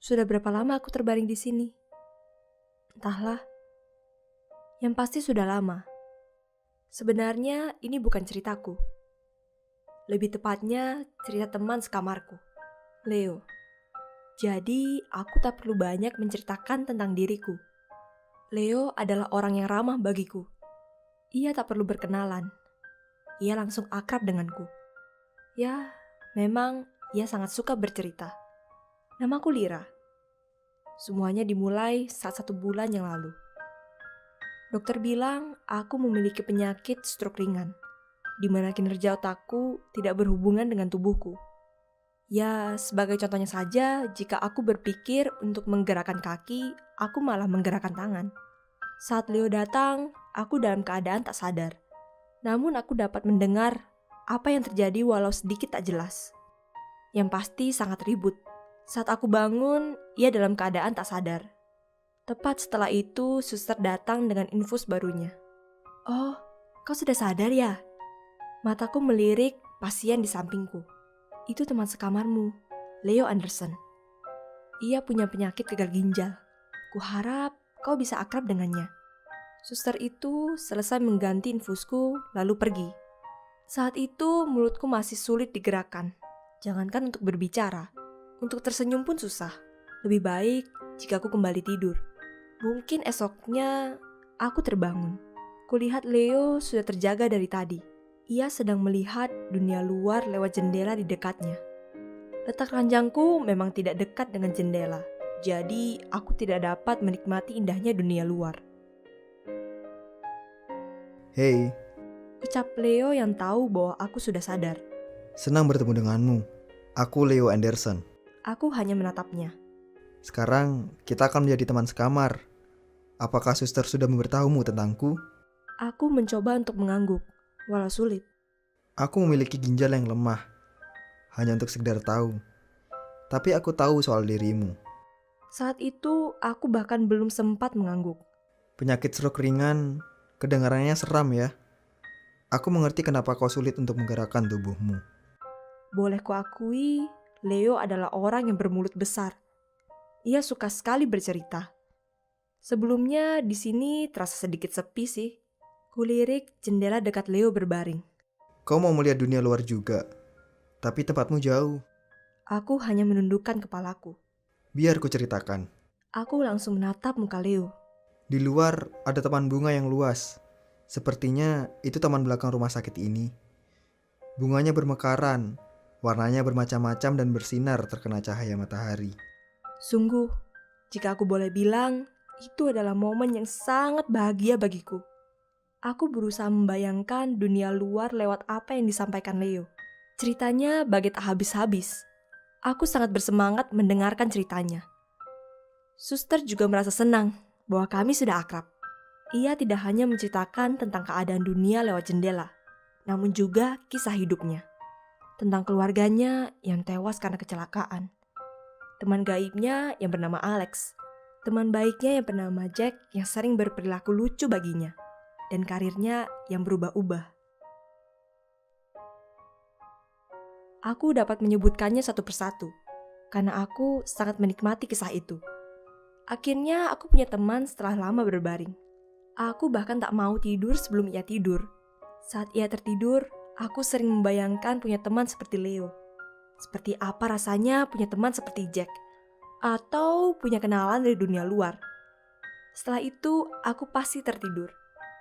Sudah berapa lama aku terbaring di sini? Entahlah, yang pasti sudah lama. Sebenarnya ini bukan ceritaku. Lebih tepatnya cerita teman sekamarku, Leo. Jadi aku tak perlu banyak menceritakan tentang diriku. Leo adalah orang yang ramah bagiku. Ia tak perlu berkenalan. Ia langsung akrab denganku. Ya, memang ia sangat suka bercerita. Namaku Lira. Semuanya dimulai saat 1 bulan yang lalu. Dokter bilang aku memiliki penyakit stroke ringan, di mana kinerja otakku tidak berhubungan dengan tubuhku. Ya, sebagai contohnya saja, jika aku berpikir untuk menggerakkan kaki, aku malah menggerakkan tangan. Saat Leo datang, aku dalam keadaan tak sadar. Namun aku dapat mendengar apa yang terjadi walau sedikit tak jelas. Yang pasti sangat ribut. Saat aku bangun, ia dalam keadaan tak sadar. Tepat setelah itu, suster datang dengan infus barunya. "Oh, kau sudah sadar ya?" Mataku melirik pasien di sampingku. Itu teman sekamarmu, Leo Anderson. Ia punya penyakit gagal ginjal. Kuharap kau bisa akrab dengannya. Suster itu selesai mengganti infusku lalu pergi. Saat itu mulutku masih sulit digerakkan. Jangankan untuk berbicara, untuk tersenyum pun susah. Lebih baik jika aku kembali tidur. Mungkin esoknya aku terbangun. Kulihat Leo sudah terjaga dari tadi. Ia sedang melihat dunia luar lewat jendela di dekatnya. Letak ranjangku memang tidak dekat dengan jendela, jadi aku tidak dapat menikmati indahnya dunia luar. Hei, Ucap Leo yang tahu bahwa aku sudah sadar. senang bertemu denganmu. Aku Leo Anderson. Aku hanya menatapnya. Sekarang kita akan menjadi teman sekamar. Apakah suster sudah memberitahumu tentangku? Aku mencoba untuk mengangguk, walau sulit. Aku memiliki ginjal yang lemah, hanya untuk sekedar tahu. Tapi aku tahu soal dirimu. Saat itu aku bahkan belum sempat mengangguk. Penyakit stroke ringan, kedengarannya seram ya. Aku mengerti kenapa kau sulit untuk menggerakkan tubuhmu. Boleh kuakui, Leo adalah orang yang bermulut besar. Ia suka sekali bercerita. Sebelumnya di sini terasa sedikit sepi sih. Kulirik jendela dekat Leo berbaring. Kau mau melihat dunia luar juga, tapi tempatmu jauh. Aku hanya menundukkan kepalaku. Biar ku ceritakan. Aku langsung menatap muka Leo. Di luar ada taman bunga yang luas. Sepertinya itu taman belakang rumah sakit ini. Bunganya bermekaran, warnanya bermacam-macam dan bersinar terkena cahaya matahari. Sungguh, jika aku boleh bilang, itu adalah momen yang sangat bahagia bagiku. Aku berusaha membayangkan dunia luar lewat apa yang disampaikan Leo. Ceritanya bagai tak habis-habis. Aku sangat bersemangat mendengarkan ceritanya. Suster juga merasa senang bahwa kami sudah akrab. Ia tidak hanya menceritakan tentang keadaan dunia lewat jendela, namun juga kisah hidupnya. Tentang keluarganya yang tewas karena kecelakaan. Teman gaibnya yang bernama Alex. Teman baiknya yang bernama Jack yang sering berperilaku lucu baginya. Dan karirnya yang berubah-ubah. Aku dapat menyebutkannya satu persatu, karena aku sangat menikmati kisah itu. Akhirnya aku punya teman setelah lama berbaring. Aku bahkan tak mau tidur sebelum ia tidur. Saat ia tertidur, aku sering membayangkan punya teman seperti Leo. Seperti apa rasanya punya teman seperti Jack, atau punya kenalan dari dunia luar. Setelah itu, aku pasti tertidur.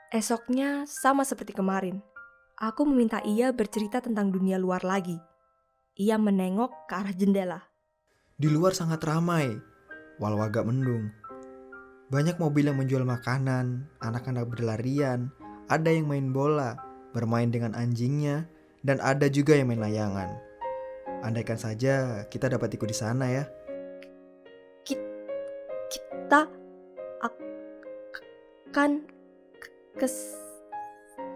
Esoknya, sama seperti kemarin, aku meminta ia bercerita tentang dunia luar lagi. Ia menengok ke arah jendela. Di luar sangat ramai, walau agak mendung. Banyak mobil yang menjual makanan, anak-anak berlarian, ada yang main bola, bermain dengan anjingnya, dan ada juga yang main layangan. Andaikan saja kita dapat ikut di sana ya. Kita akan ke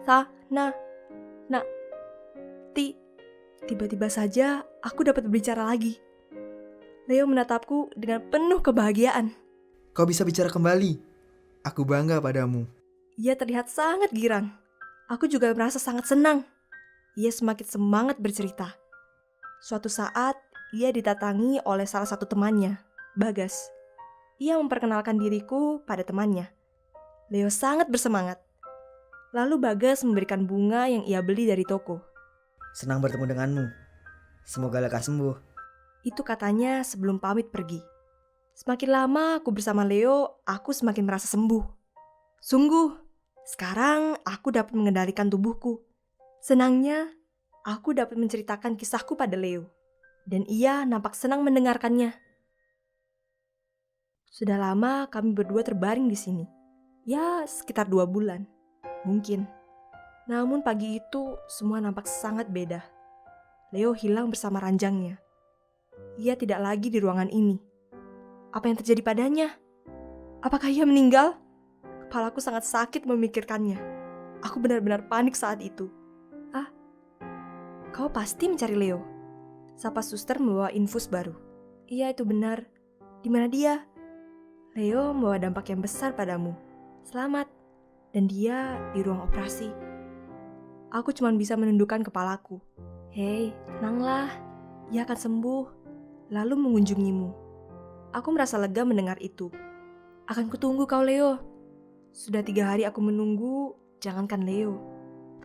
sana. Tiba-tiba saja aku dapat berbicara lagi. Leo menatapku dengan penuh kebahagiaan. Kau bisa bicara kembali. Aku bangga padamu. Ia terlihat sangat girang. Aku juga merasa sangat senang. Ia semakin semangat bercerita. Suatu saat, ia didatangi oleh salah satu temannya. Bagas. Ia memperkenalkan diriku pada temannya. Leo sangat bersemangat. Lalu Bagas memberikan bunga yang ia beli dari toko. Senang bertemu denganmu. Semoga lekas sembuh. Itu katanya sebelum pamit pergi. Semakin lama aku bersama Leo, aku semakin merasa sembuh. Sungguh, sekarang aku dapat mengendalikan tubuhku. Senangnya, aku dapat menceritakan kisahku pada Leo. Dan ia nampak senang mendengarkannya. Sudah lama kami berdua terbaring di sini. Ya, sekitar 2 bulan. Mungkin. Namun pagi itu semua nampak sangat beda. Leo hilang bersama ranjangnya. Ia tidak lagi di ruangan ini. Apa yang terjadi padanya? Apakah ia meninggal? Kepalaku sangat sakit memikirkannya. Aku benar-benar panik saat itu. Ah, kau pasti mencari Leo. Sapa suster membawa infus baru. Iya, itu benar. Di mana dia? Leo membawa dampak yang besar padamu. Selamat. Dan dia di ruang operasi. Aku cuma bisa menundukkan kepalaku. Hei, tenanglah. Ia akan sembuh. Lalu mengunjungimu. Aku merasa lega mendengar itu. Akan kutunggu kau, Leo. Sudah 3 hari aku menunggu, jangankan Leo.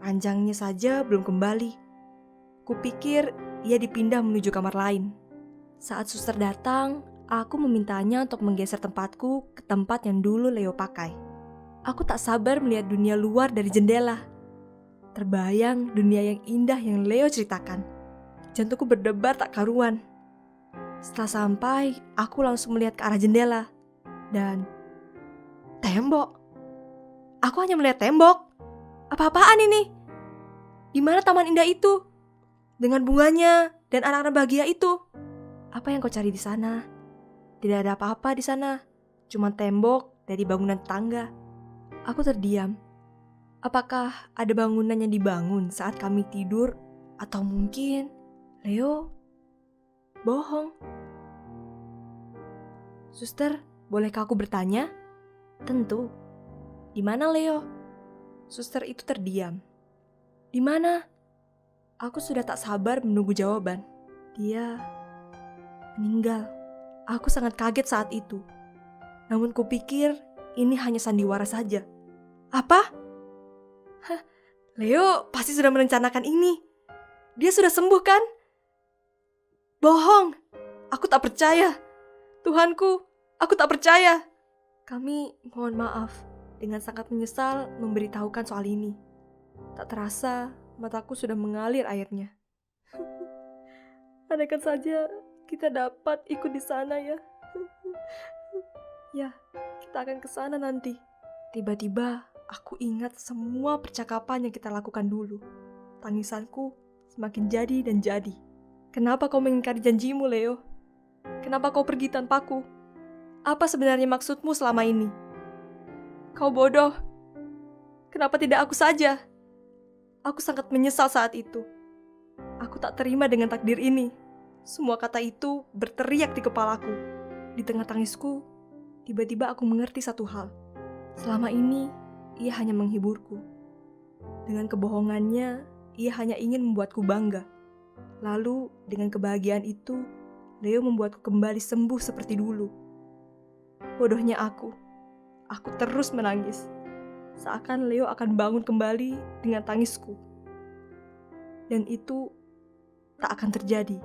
Ranjangnya saja belum kembali. Kupikir ia dipindah menuju kamar lain. Saat suster datang, aku memintanya untuk menggeser tempatku ke tempat yang dulu Leo pakai. Aku tak sabar melihat dunia luar dari jendela. Terbayang dunia yang indah yang Leo ceritakan. Jantungku berdebar tak karuan. Setelah sampai, aku langsung melihat ke arah jendela. Dan tembok. Aku hanya melihat tembok. Apa-apaan ini? Di mana taman indah itu? Dengan bunganya dan anak-anak bahagia itu. Apa yang kau cari di sana? Tidak ada apa-apa di sana. Cuma tembok dari bangunan tangga. Aku terdiam. Apakah ada bangunan yang dibangun saat kami tidur? Atau mungkin Leo bohong? Suster, bolehkah aku bertanya? Tentu. Di mana Leo? Suster itu terdiam. Di mana? Aku sudah tak sabar menunggu jawaban. Dia meninggal. Aku sangat kaget saat itu. Namun kupikir ini hanya sandiwara saja. Apa? Hah, Leo pasti sudah merencanakan ini. Dia sudah sembuh kan? Bohong. Aku tak percaya. Tuhanku, aku tak percaya. Kami mohon maaf dengan sangat menyesal memberitahukan soal ini. Tak terasa mataku sudah mengalir airnya. Andaikan saja kita dapat ikut di sana ya. Ya, kita akan ke sana nanti. Tiba-tiba aku ingat semua percakapan yang kita lakukan dulu. Tangisanku semakin jadi dan jadi. Kenapa kau mengingkari janjimu, Leo? Kenapa kau pergi tanpaku? Apa sebenarnya maksudmu selama ini? Kau bodoh. Kenapa tidak aku saja? Aku sangat menyesal saat itu. Aku tak terima dengan takdir ini. Semua kata itu berteriak di kepalaku. Di tengah tangisku, tiba-tiba aku mengerti satu hal. Selama ini, ia hanya menghiburku. Dengan kebohongannya, ia hanya ingin membuatku bangga. Lalu, dengan kebahagiaan itu, Leo membuatku kembali sembuh seperti dulu. Bodohnya aku terus menangis. Seakan Leo akan bangun kembali dengan tangisku. Dan itu tak akan terjadi.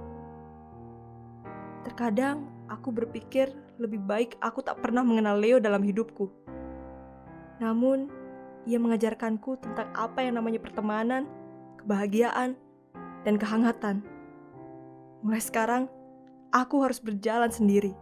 Terkadang aku berpikir lebih baik aku tak pernah mengenal Leo dalam hidupku. Namun, ia mengajarkanku tentang apa yang namanya pertemanan, kebahagiaan, dan kehangatan. Mulai sekarang, aku harus berjalan sendiri.